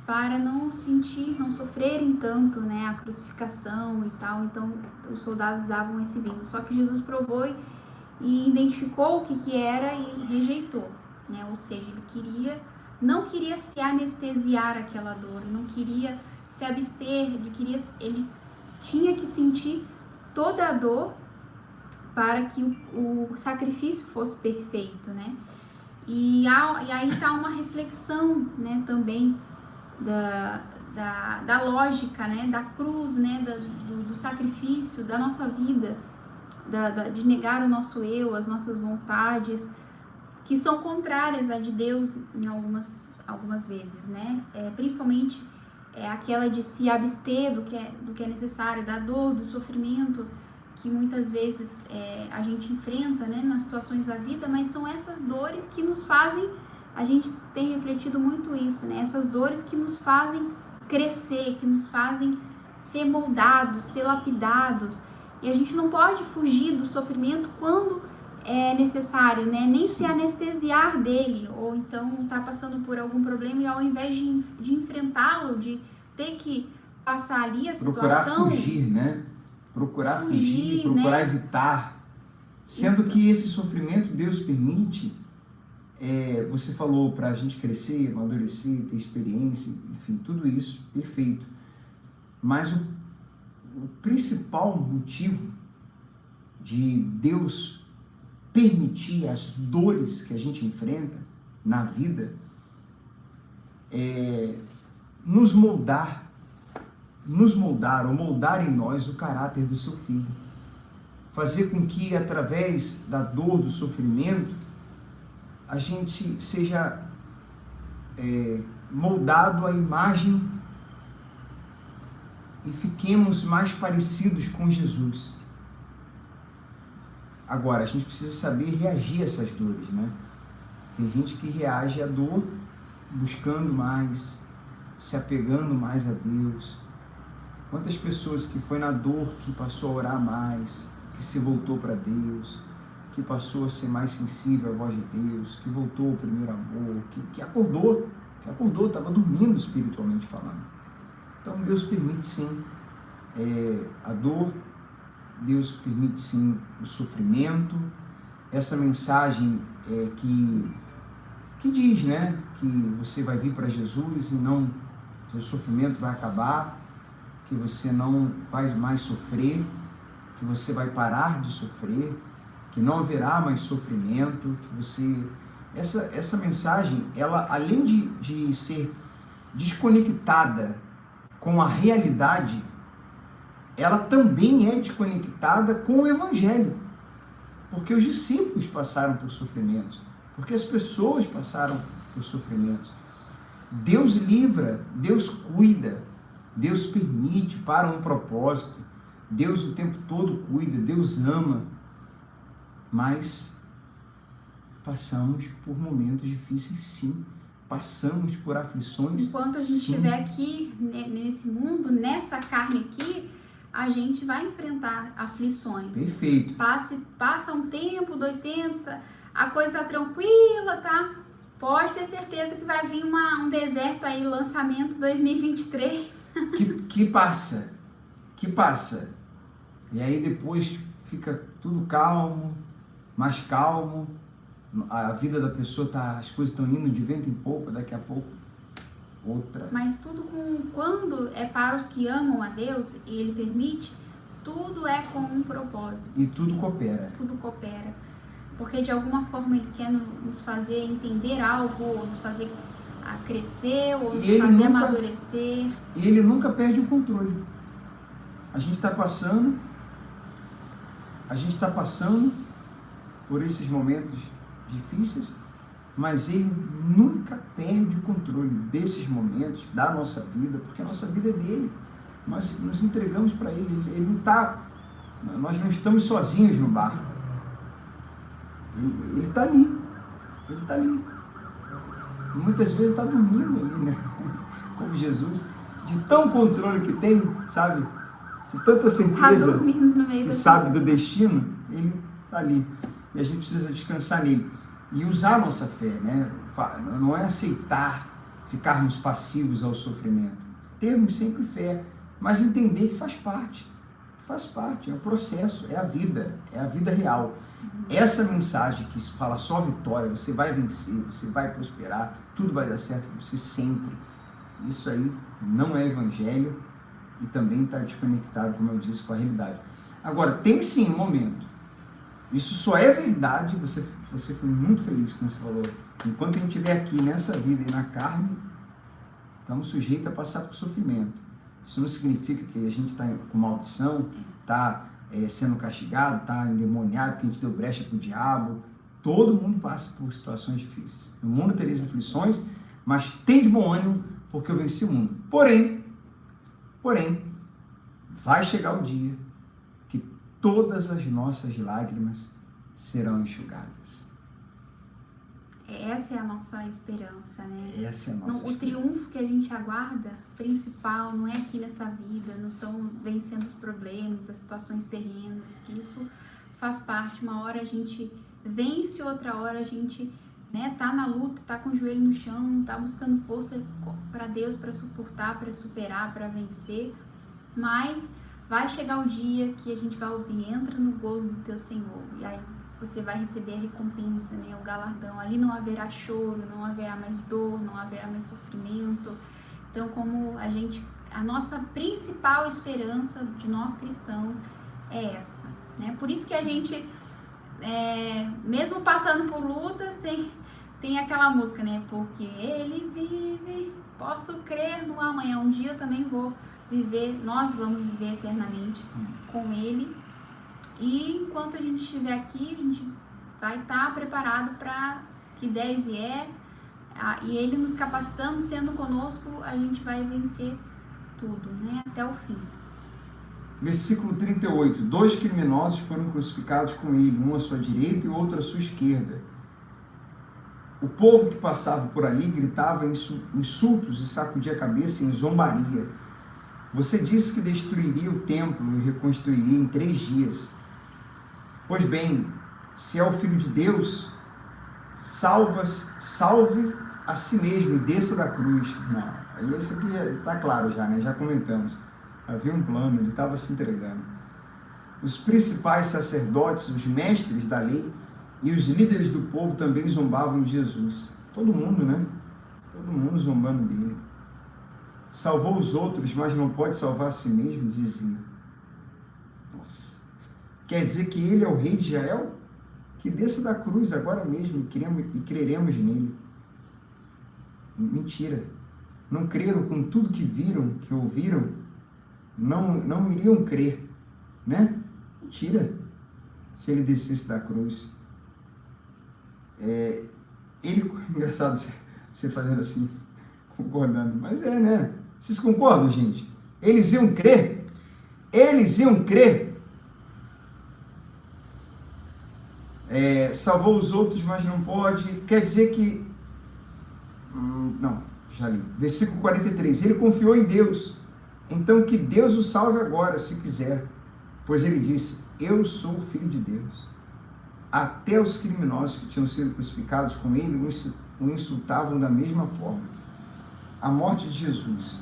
para não sofrerem tanto, né? A crucificação e tal. Então, os soldados davam esse vinho. Só que Jesus provou e identificou o que era e rejeitou, né? Ou seja, ele não queria se anestesiar aquela dor, não queria se abster, ele tinha que sentir toda a dor para que o sacrifício fosse perfeito, né? E aí está uma reflexão, né, também da lógica, né, da cruz, né, do sacrifício, da nossa vida, de negar o nosso eu, as nossas vontades, que são contrárias à de Deus em algumas vezes, né? Principalmente aquela de se abster do que é necessário, da dor, do sofrimento, que muitas vezes a gente enfrenta, né, nas situações da vida, mas são essas dores que nos fazem, a gente tem refletido muito isso, né? Essas dores que nos fazem crescer, que nos fazem ser moldados, ser lapidados, e a gente não pode fugir do sofrimento quando é necessário, né? Nem se anestesiar dele, ou então tá passando por algum problema e ao invés de enfrentá-lo, de ter que passar ali a situação... Procurar fugir, né? Procurar fugir, procurar, né, evitar. Sendo que esse sofrimento Deus permite, você falou, para a gente crescer, amadurecer, ter experiência, enfim, tudo isso, perfeito. Mas o principal motivo de Deus permitir as dores que a gente enfrenta na vida é nos moldar ou moldar em nós o caráter do seu filho. Fazer com que, através da dor, do sofrimento, a gente seja moldado à imagem e fiquemos mais parecidos com Jesus. Agora, a gente precisa saber reagir a essas dores, né? Tem gente que reage à dor buscando mais, se apegando mais a Deus. Quantas pessoas que foi na dor que passou a orar mais, que se voltou para Deus, que passou a ser mais sensível à voz de Deus, que voltou ao primeiro amor, que acordou, estava dormindo espiritualmente falando. Então Deus permite sim a dor, Deus permite sim o sofrimento, essa mensagem que diz, né, que você vai vir para Jesus e não, seu sofrimento vai acabar, que você não vai mais sofrer, que você vai parar de sofrer, que não haverá mais sofrimento, que você... Essa mensagem, ela, além de ser desconectada com a realidade, ela também é desconectada com o Evangelho. Porque os discípulos passaram por sofrimentos, porque as pessoas passaram por sofrimentos. Deus livra, Deus cuida, Deus permite para um propósito, Deus o tempo todo cuida, Deus ama, mas passamos por momentos difíceis, sim, passamos por aflições. Enquanto a gente estiver aqui nesse mundo, nessa carne aqui, a gente vai enfrentar aflições. Perfeito. Passa um tempo, 2 tempos, a coisa tá tranquila, tá? Pode ter certeza que vai vir um deserto aí, lançamento 2023. Que passa. E aí depois fica tudo calmo, mais calmo, a vida da pessoa as coisas estão indo de vento em popa, daqui a pouco outra. Mas tudo quando é para os que amam a Deus e Ele permite, tudo é com um propósito. E tudo coopera. Tudo coopera. Porque de alguma forma Ele quer nos fazer entender algo, ou nos fazer a crescer, ou nos fazer amadurecer. E Ele nunca perde o controle. A gente está passando por esses momentos difíceis, mas Ele nunca perde o controle desses momentos, da nossa vida, porque a nossa vida é dele. Nós nos entregamos para Ele. Nós não estamos sozinhos no barco. Ele está ali. E muitas vezes está dormindo ali, né? Como Jesus, de tão controle que tem, sabe? De tanta certeza que sabe do destino, Ele está ali. E a gente precisa descansar nele. E usar a nossa fé, né? Não é aceitar ficarmos passivos ao sofrimento. Termos sempre fé, mas entender que faz parte, é um processo, é a vida real. Essa mensagem que fala só vitória, você vai vencer, você vai prosperar, tudo vai dar certo para você sempre. Isso aí não é evangelho e também está desconectado, como eu disse, com a realidade. Agora, tem sim um momento. Isso só é verdade, você foi muito feliz como você falou. Enquanto a gente estiver aqui nessa vida e na carne, estamos sujeitos a passar por sofrimento. Isso não significa que a gente está com maldição, está sendo castigado, está endemoniado, que a gente deu brecha para o diabo. todo mundo passa por situações difíceis. No mundo tereis aflições, mas tem de bom ânimo, porque eu venci o mundo. Porém, vai chegar o dia que todas as nossas lágrimas serão enxugadas. Essa é a nossa esperança, né? Essa é a nossa O esperança. triunfo que a gente aguarda, principal, não é aqui nessa vida, não são vencendo os problemas, as situações terrenas, que isso faz parte. Uma hora a gente vence, outra hora a gente, né, tá na luta, tá com o joelho no chão, tá buscando força para Deus, para suportar, para superar, para vencer. Mas vai chegar o dia que a gente vai ouvir: entra no gozo do teu Senhor. E aí você vai receber a recompensa, né, o galardão. Ali não haverá choro, não haverá mais dor, não haverá mais sofrimento. Então, como a nossa principal esperança de nós cristãos é essa, né? Por isso que a gente, mesmo passando por lutas, tem aquela música, né? Porque Ele vive, posso crer no amanhã. Um dia eu também vou viver, nós vamos viver eternamente com Ele. E enquanto a gente estiver aqui, a gente vai estar preparado para que der e vier. E Ele nos capacitando, sendo conosco, a gente vai vencer tudo, né? Até o fim. Versículo 38. 2 criminosos foram crucificados com ele, um à sua direita e outro à sua esquerda. O povo que passava por ali gritava insultos e sacudia a cabeça em zombaria. Você disse que destruiria o templo e reconstruiria em 3 dias. Pois bem, se é o Filho de Deus, salve a si mesmo e desça da cruz. Não, aí esse aqui está claro já, né? Já comentamos. Havia um plano, ele estava se entregando. Os principais sacerdotes, os mestres da lei e os líderes do povo também zombavam de Jesus. Todo mundo, né? Todo mundo zombando dele. Salvou os outros, mas não pode salvar a si mesmo, dizia. Nossa. Quer dizer que ele é o rei de Israel? Que desça da cruz agora mesmo e creremos nele. Mentira. Não creram com tudo que viram, que ouviram, não iriam crer, né? Mentira. Se ele descesse da cruz. Engraçado você fazendo assim, concordando, mas né? Vocês concordam, gente? Eles iam crer. Salvou os outros, mas não pode. Quer dizer que... não, já li. Versículo 43. Ele confiou em Deus. Então que Deus o salve agora, se quiser. Pois ele disse: eu sou o Filho de Deus. Até os criminosos que tinham sido crucificados com ele o insultavam da mesma forma. A morte de Jesus.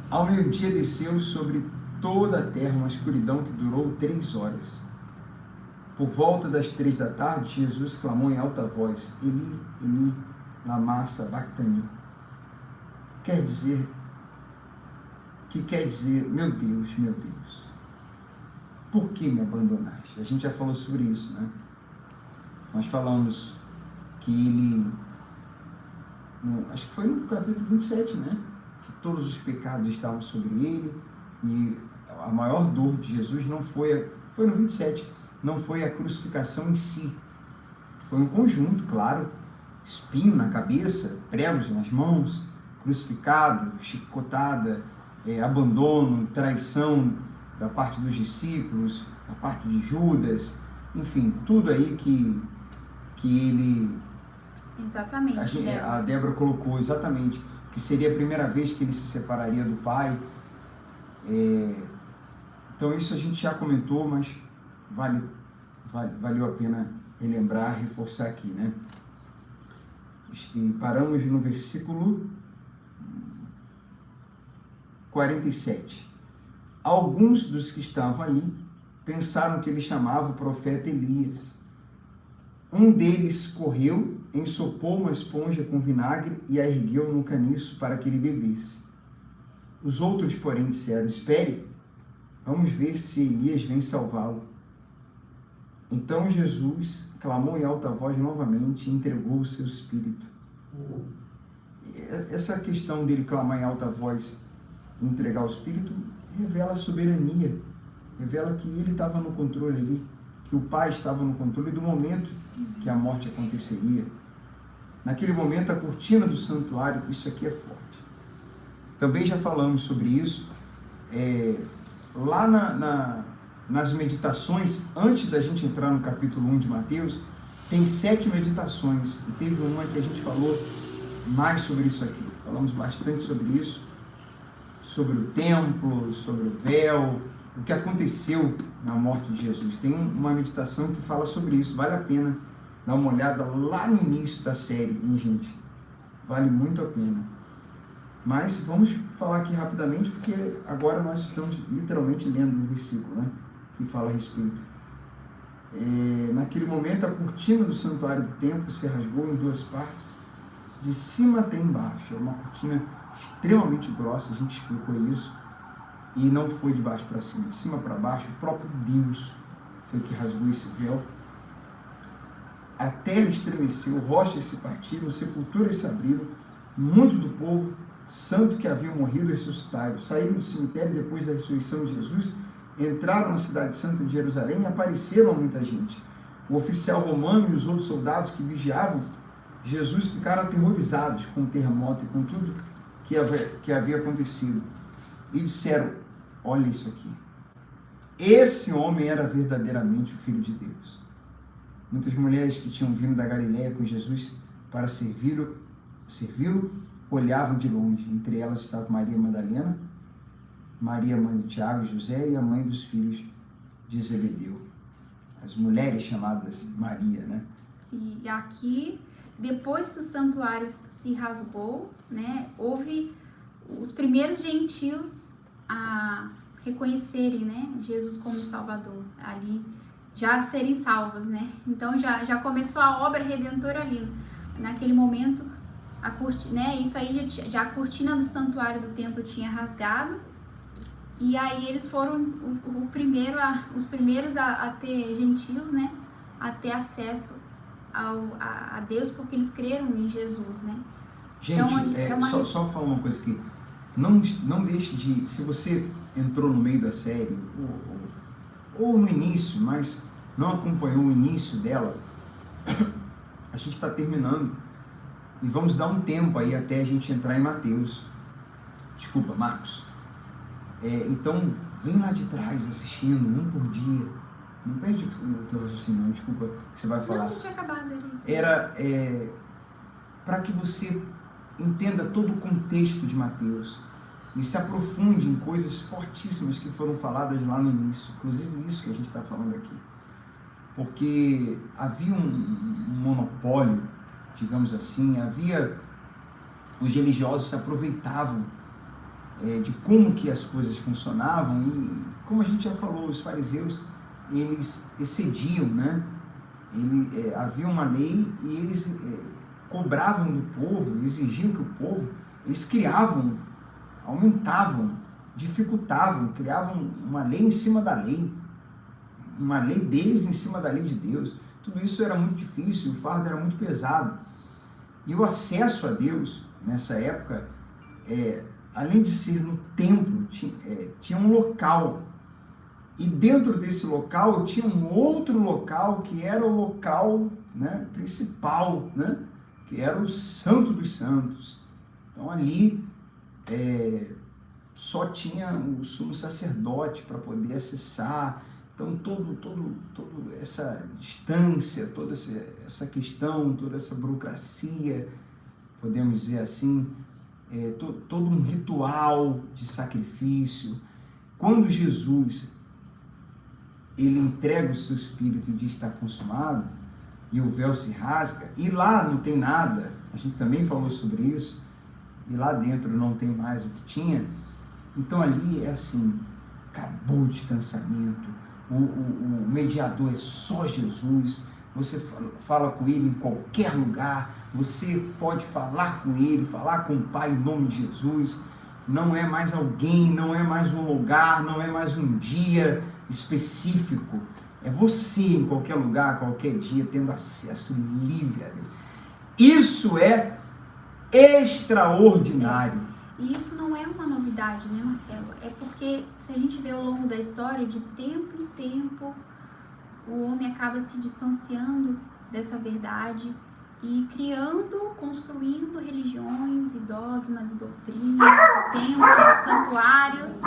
Ao meio-dia desceu sobre toda a terra uma escuridão que durou 3 horas. Por volta das 3 da tarde, Jesus clamou em alta voz: Eli, Eli, lama sabachthani. Quer dizer, meu Deus, por que me abandonaste? A gente já falou sobre isso, né? Nós falamos que ele, acho que foi no capítulo 27, né? Que todos os pecados estavam sobre ele, e a maior dor de Jesus foi no 27, não foi a crucificação em si, foi um conjunto, claro, espinho na cabeça, pregos nas mãos, crucificado, chicotada, abandono, traição da parte dos discípulos, da parte de Judas, enfim, tudo aí que ele... Exatamente. A Débora colocou exatamente, que seria a primeira vez que ele se separaria do Pai. Então isso a gente já comentou, mas valeu a pena relembrar, reforçar aqui, né? E paramos no versículo 47. Alguns dos que estavam ali pensaram que ele chamava o profeta Elias. Um deles correu, ensopou uma esponja com vinagre e a ergueu no caniço para que ele bebesse. Os outros, porém, disseram: espere, vamos ver se Elias vem salvá-lo. Então Jesus clamou em alta voz novamente e entregou o seu espírito. Essa questão dele clamar em alta voz e entregar o espírito revela a soberania, revela que ele estava no controle ali, que o Pai estava no controle do momento que a morte aconteceria. Naquele momento, a cortina do santuário, isso aqui é forte. Também já falamos sobre isso. Lá nas meditações, antes da gente entrar no capítulo 1 de Mateus, tem 7 meditações. E teve uma que a gente falou mais sobre isso aqui. Falamos bastante sobre isso, sobre o templo, sobre o véu, o que aconteceu na morte de Jesus. Tem uma meditação que fala sobre isso. Vale a pena dar uma olhada lá no início da série, hein, gente? Vale muito a pena. Mas vamos falar aqui rapidamente, porque agora nós estamos literalmente lendo um versículo, né, que fala a respeito. Naquele momento, a cortina do santuário do templo se rasgou em 2 partes, de cima até embaixo. É uma cortina extremamente grossa, a gente explicou isso, e não foi de baixo para cima, de cima para baixo. O próprio Deus foi que rasgou esse véu. A terra estremeceu, rochas se partiram, sepulturas se abriram, muito do povo santo que havia morrido ressuscitaram, saíram do cemitério depois da ressurreição de Jesus, entraram na cidade santa de Jerusalém e apareceram a muita gente. O oficial romano e os outros soldados que vigiavam Jesus ficaram aterrorizados com o terremoto e com tudo que havia acontecido. E disseram: olha isso aqui. Esse homem era verdadeiramente o Filho de Deus. Muitas mulheres que tinham vindo da Galileia com Jesus para servi-lo, olhavam de longe. Entre elas estava Maria Madalena, Maria, mãe de Tiago e José, e a mãe dos filhos de Zebedeu. As mulheres chamadas Maria, né? E aqui, depois que o santuário se rasgou, né, houve os primeiros gentios a reconhecerem, né, Jesus como Salvador, ali já a serem salvos, né? Então já começou a obra redentora ali. Naquele momento, isso aí já a cortina do santuário do templo tinha rasgado, e aí eles foram os primeiros a ter gentios, né, a ter acesso a Deus, porque eles creram em Jesus, né? Gente, então, só falar uma coisa aqui. Não deixe de, se você entrou no meio da série, ou no início, mas não acompanhou o início dela, a gente está terminando e vamos dar um tempo aí até a gente entrar em Marcos. Então, vem lá de trás assistindo, um por dia. Não perde o teu raciocínio, não, desculpa, que você vai falar. Não, tinha acabado, era para que você entenda todo o contexto de Mateus e se aprofunde em coisas fortíssimas que foram faladas lá no início, inclusive isso que a gente está falando aqui. Porque havia um monopólio, digamos assim, os religiosos se aproveitavam de como que as coisas funcionavam, e como a gente já falou, os fariseus, eles excediam, né? Havia uma lei e eles cobravam do povo, exigiam que o povo, eles criavam, aumentavam, dificultavam, criavam uma lei em cima da lei, uma lei deles em cima da lei de Deus. Tudo isso era muito difícil, o fardo era muito pesado. E o acesso a Deus, nessa época, além de ser no templo, tinha um local. E dentro desse local tinha um outro local que era o local, né, principal, né, que era o Santo dos Santos. Então ali só tinha o sumo sacerdote para poder acessar. Então toda essa distância, toda essa questão, toda essa burocracia, podemos dizer assim, todo um ritual de sacrifício. Quando Jesus ele entrega o seu espírito e diz: está consumado, e o véu se rasga, e lá não tem nada, a gente também falou sobre isso, e lá dentro não tem mais o que tinha. Então ali é assim, acabou o distanciamento, o mediador é só Jesus, você fala com ele em qualquer lugar, você pode falar com ele, falar com o Pai em nome de Jesus, não é mais alguém, não é mais um lugar, não é mais um dia específico, é você em qualquer lugar, qualquer dia, tendo acesso livre a Deus. Isso é extraordinário. E isso não é uma novidade, né, Marcelo? É porque, se a gente vê ao longo da história, de tempo em tempo, o homem acaba se distanciando dessa verdade e criando, construindo religiões e dogmas e doutrinas, templos, santuários.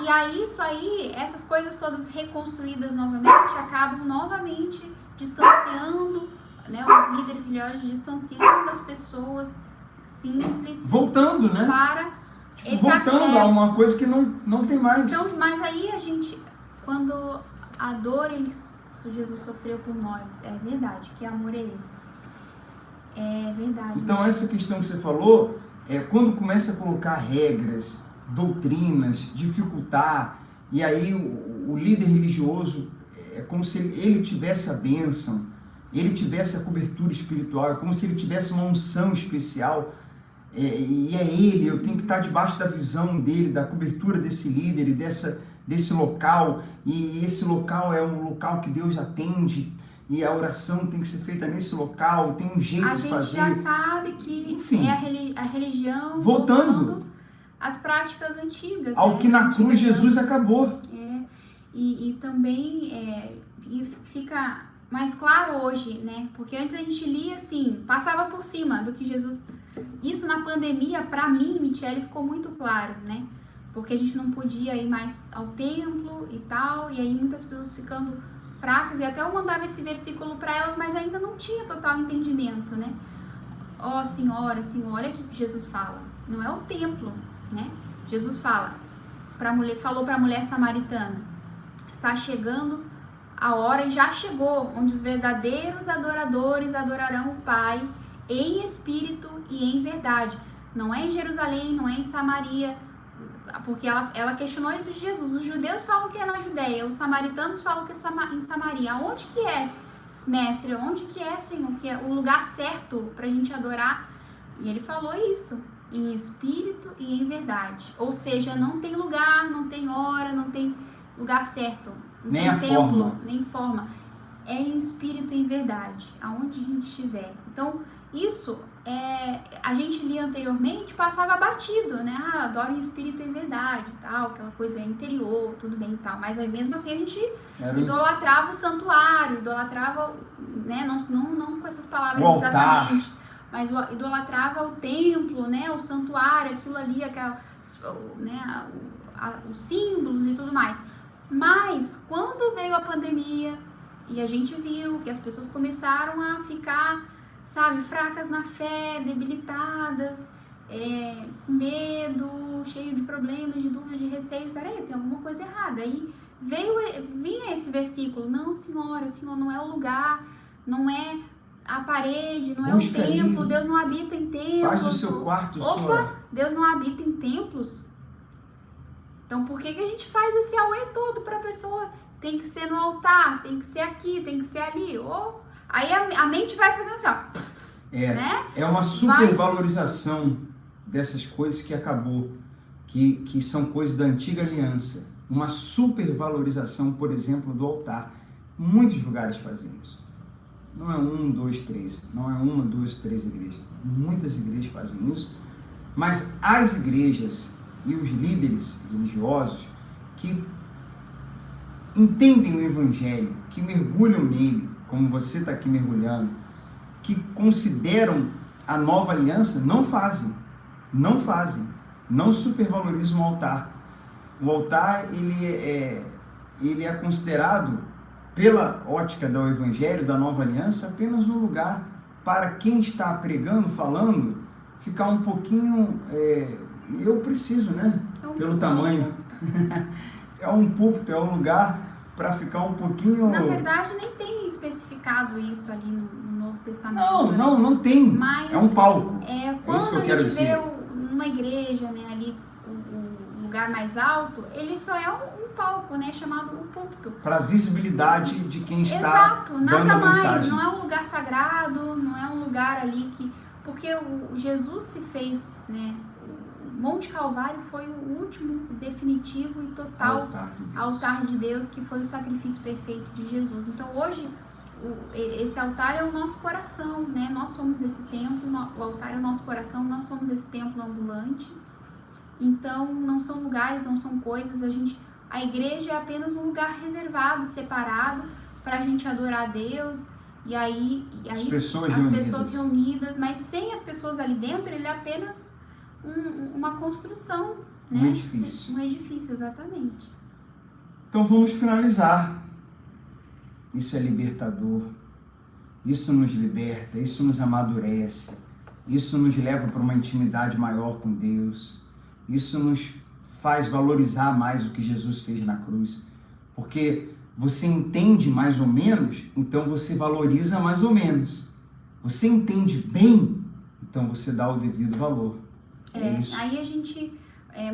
E aí, isso aí, essas coisas todas reconstruídas novamente, acabam novamente distanciando, né, os líderes religiosos distanciando as pessoas simples. Voltando, né? Para esse voltando acesso. a uma coisa que não tem mais. Então, mas aí a gente, quando a dor Jesus sofreu por nós, é verdade, que amor é esse? É verdade. Então, essa questão que você falou, quando começa a colocar regras, doutrinas, dificultar, e aí o líder religioso é como se ele tivesse a bênção, ele tivesse a cobertura espiritual, é como se ele tivesse uma unção especial, e é ele, eu tenho que estar debaixo da visão dele, da cobertura desse líder e desse local, e esse local é um local que Deus atende, e a oração tem que ser feita nesse local, tem um jeito de fazer. A gente já sabe que enfim, é a religião voltando às práticas antigas. Ao né? que na cruz Jesus acabou. E também fica mais claro hoje, né? Porque antes a gente lia assim, passava por cima do que Jesus... Isso na pandemia, pra mim, Michele, ficou muito claro, né? Porque a gente não podia ir mais ao templo e tal, e aí muitas pessoas ficando fracas, e até eu mandava esse versículo para elas, mas ainda não tinha total entendimento, né? Ó, Senhora, olha o que Jesus fala. Não é o templo, né? Jesus falou para a mulher samaritana, está chegando a hora, e já chegou, onde os verdadeiros adoradores adorarão o Pai em espírito e em verdade. Não é em Jerusalém, não é em Samaria, porque ela questionou isso de Jesus. Os judeus falam que é na Judéia, os samaritanos falam que é em Samaria. Onde que é, mestre? Onde que é, Senhor? Que é o lugar certo pra gente adorar? E ele falou isso, em espírito e em verdade. Ou seja, não tem lugar, não tem hora, não tem lugar certo. Não nem tem a templo, forma. nem forma. É em espírito e em verdade, aonde a gente estiver. Então, isso a gente lia anteriormente, passava batido, né? Adora em espírito e em verdade, tal, aquela coisa interior, tudo bem e tal. Mas aí mesmo assim a gente idolatrava o santuário, idolatrava, né? Não com essas palavras exatamente, mas idolatrava o templo, né? O santuário, aquilo ali, né? Os símbolos e tudo mais. Mas quando veio a pandemia e a gente viu que as pessoas começaram a ficar, sabe, fracas na fé, debilitadas, com medo, cheio de problemas, de dúvidas, de receios, peraí, tem alguma coisa errada. Aí vinha esse versículo, não, Senhor, não é o lugar, não é a parede, não é o templo, Deus não habita em templos. Faz do seu quarto, Opa, Deus não habita em templos. Então por que a gente faz esse auê todo pra pessoa? Tem que ser no altar, tem que ser aqui, tem que ser ali, aí a mente vai fazendo assim, ó. Né? É uma supervalorização dessas coisas que acabou, que são coisas da antiga aliança. Uma supervalorização, por exemplo, do altar. Muitos lugares fazem isso. Não é 1, 2, 3. Não é 1, 2, 3 igrejas. Muitas igrejas fazem isso. Mas as igrejas e os líderes religiosos que entendem o Evangelho, que mergulham nele, como você está aqui mergulhando, que consideram a nova aliança, não fazem, não supervalorizam o altar. O altar, ele é considerado, pela ótica do Evangelho, da nova aliança, apenas um lugar para quem está pregando, falando, ficar um pouquinho, eu preciso, né, pelo tamanho, é um púlpito, é um lugar para ficar um pouquinho... Na verdade, nem tem especificado isso ali no Novo Testamento. Não tem. Mas, é um palco. Quando isso que eu quero dizer. Vê numa igreja, né, ali, o lugar mais alto, ele só é um palco, né, chamado o púlpito. Para visibilidade de quem está Exato, nada dando a mais. mensagem. Não é um lugar sagrado, não é um lugar ali que... Porque Jesus se fez, né, o Monte Calvário foi o último, definitivo e total altar de Deus, que foi o sacrifício perfeito de Jesus. Então hoje, esse altar é o nosso coração, né? Nós somos esse templo, o altar é o nosso coração, nós somos esse templo ambulante. Então não são lugares, não são coisas, a igreja é apenas um lugar reservado, separado, para a gente adorar a Deus, e aí as as pessoas reunidas, mas sem as pessoas ali dentro, ele é apenas uma construção, né? Um edifício. Um edifício, exatamente. Então vamos finalizar. Isso é libertador, isso nos liberta, isso nos amadurece, isso nos leva para uma intimidade maior com Deus, isso nos faz valorizar mais o que Jesus fez na cruz, porque você entende mais ou menos, então você valoriza mais ou menos. Você entende bem, então você dá o devido valor. Isso. Aí a gente,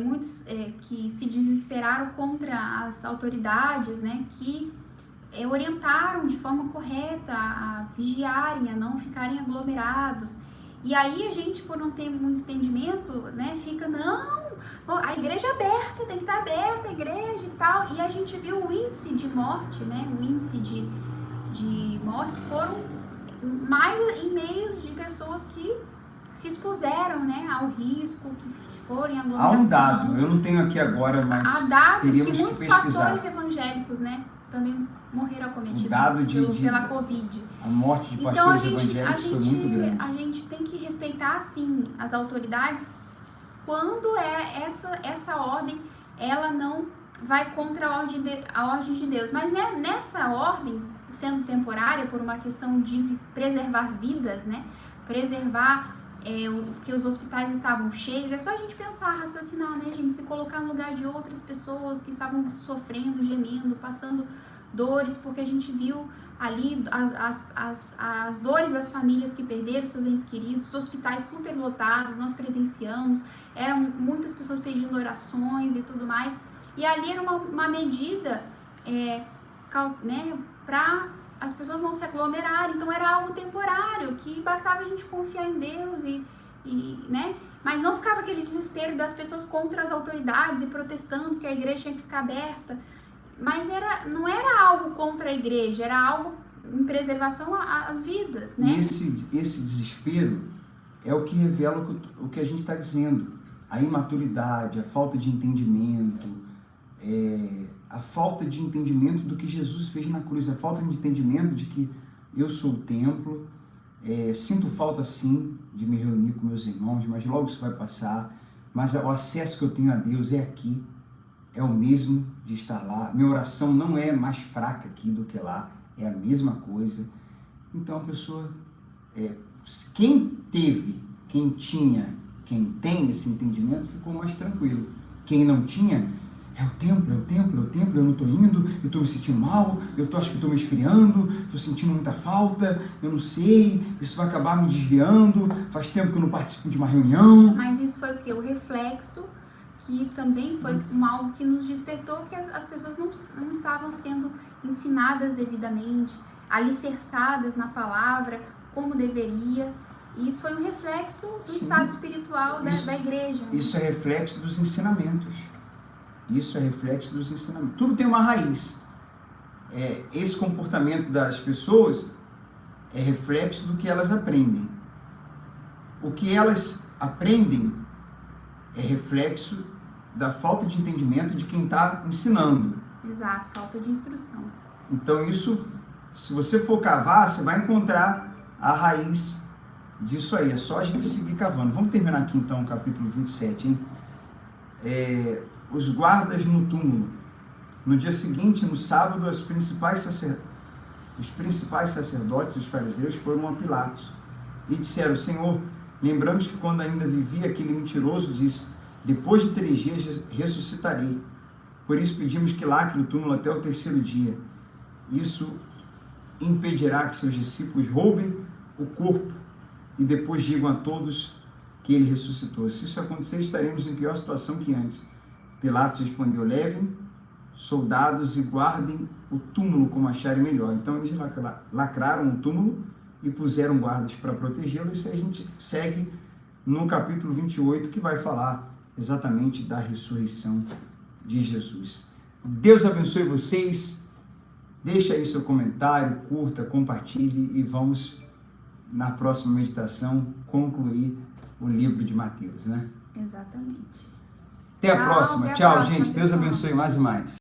muitos que se desesperaram contra as autoridades, né, que orientaram de forma correta a vigiarem, a não ficarem aglomerados. E aí a gente, por não ter muito entendimento, né, fica, não, a igreja é aberta, tem que estar aberta a igreja e tal. E a gente viu o índice de morte, né, o índice de mortes foram mais em meio de pessoas que se expuseram, né, ao risco, que forem aglomeração. Há um dado, eu não tenho aqui agora, mas há dados teríamos que muitos pastores evangélicos, né, também morreram acometidos pela Covid. A morte de pastores evangélicos foi muito grande. A gente tem que respeitar, sim, as autoridades quando essa ordem, ela não vai contra a ordem de Deus. Mas, né, nessa ordem, sendo temporária, por uma questão de preservar vidas, né, preservar, porque os hospitais estavam cheios, é só a gente pensar, raciocinar, né, gente, se colocar no lugar de outras pessoas que estavam sofrendo, gemendo, passando dores, porque a gente viu ali as dores das famílias que perderam seus entes queridos, os hospitais super lotados, nós presenciamos, eram muitas pessoas pedindo orações e tudo mais, e ali era uma medida, né, para as pessoas não se aglomerarem, então era algo temporário, que bastava a gente confiar em Deus né, mas não ficava aquele desespero das pessoas contra as autoridades e protestando que a igreja tinha que ficar aberta. Mas não era algo contra a igreja, era algo em preservação às vidas, né? E esse desespero é o que revela o que a gente está dizendo. A imaturidade, a falta de entendimento, a falta de entendimento do que Jesus fez na cruz, a falta de entendimento de que eu sou o templo, sinto falta sim de me reunir com meus irmãos, mas logo isso vai passar, mas o acesso que eu tenho a Deus é aqui. É o mesmo de estar lá. Minha oração não é mais fraca aqui do que lá. É a mesma coisa. Então a pessoa, quem tem esse entendimento, ficou mais tranquilo. Quem não tinha, é o templo, eu não estou indo, eu estou me sentindo mal, acho que estou me esfriando, estou sentindo muita falta, eu não sei, isso vai acabar me desviando, faz tempo que eu não participo de uma reunião. Mas isso foi o quê? O reflexo, que também foi algo que nos despertou, que as pessoas não estavam sendo ensinadas devidamente, alicerçadas na palavra, como deveria. E isso foi um reflexo do estado espiritual da igreja. Isso é reflexo dos ensinamentos. Tudo tem uma raiz. Esse comportamento das pessoas é reflexo do que elas aprendem. O que elas aprendem é reflexo da falta de entendimento de quem está ensinando. Exato, falta de instrução. Então isso, se você for cavar, você vai encontrar a raiz disso aí. É só a gente seguir cavando. Vamos terminar aqui então o capítulo 27, hein? Os guardas no túmulo. No dia seguinte, no sábado, os principais sacerdotes, os fariseus, foram a Pilatos e disseram: Senhor, lembramos que quando ainda vivia aquele mentiroso, disse: depois de 3 dias ressuscitarei. Por isso pedimos que lacre o túmulo até o 3º dia. Isso impedirá que seus discípulos roubem o corpo e depois digam a todos que ele ressuscitou. Se isso acontecer, estaremos em pior situação que antes. Pilatos respondeu: levem soldados e guardem o túmulo como acharem melhor. Então eles lacraram o túmulo e puseram guardas para protegê-lo. Isso a gente segue no capítulo 28, que vai falar exatamente da ressurreição de Jesus. Deus abençoe vocês. Deixa aí seu comentário, curta, compartilhe e vamos, na próxima meditação, concluir o livro de Mateus, né? Exatamente. Até a próxima. Tchau, gente. Deus abençoe mais e mais.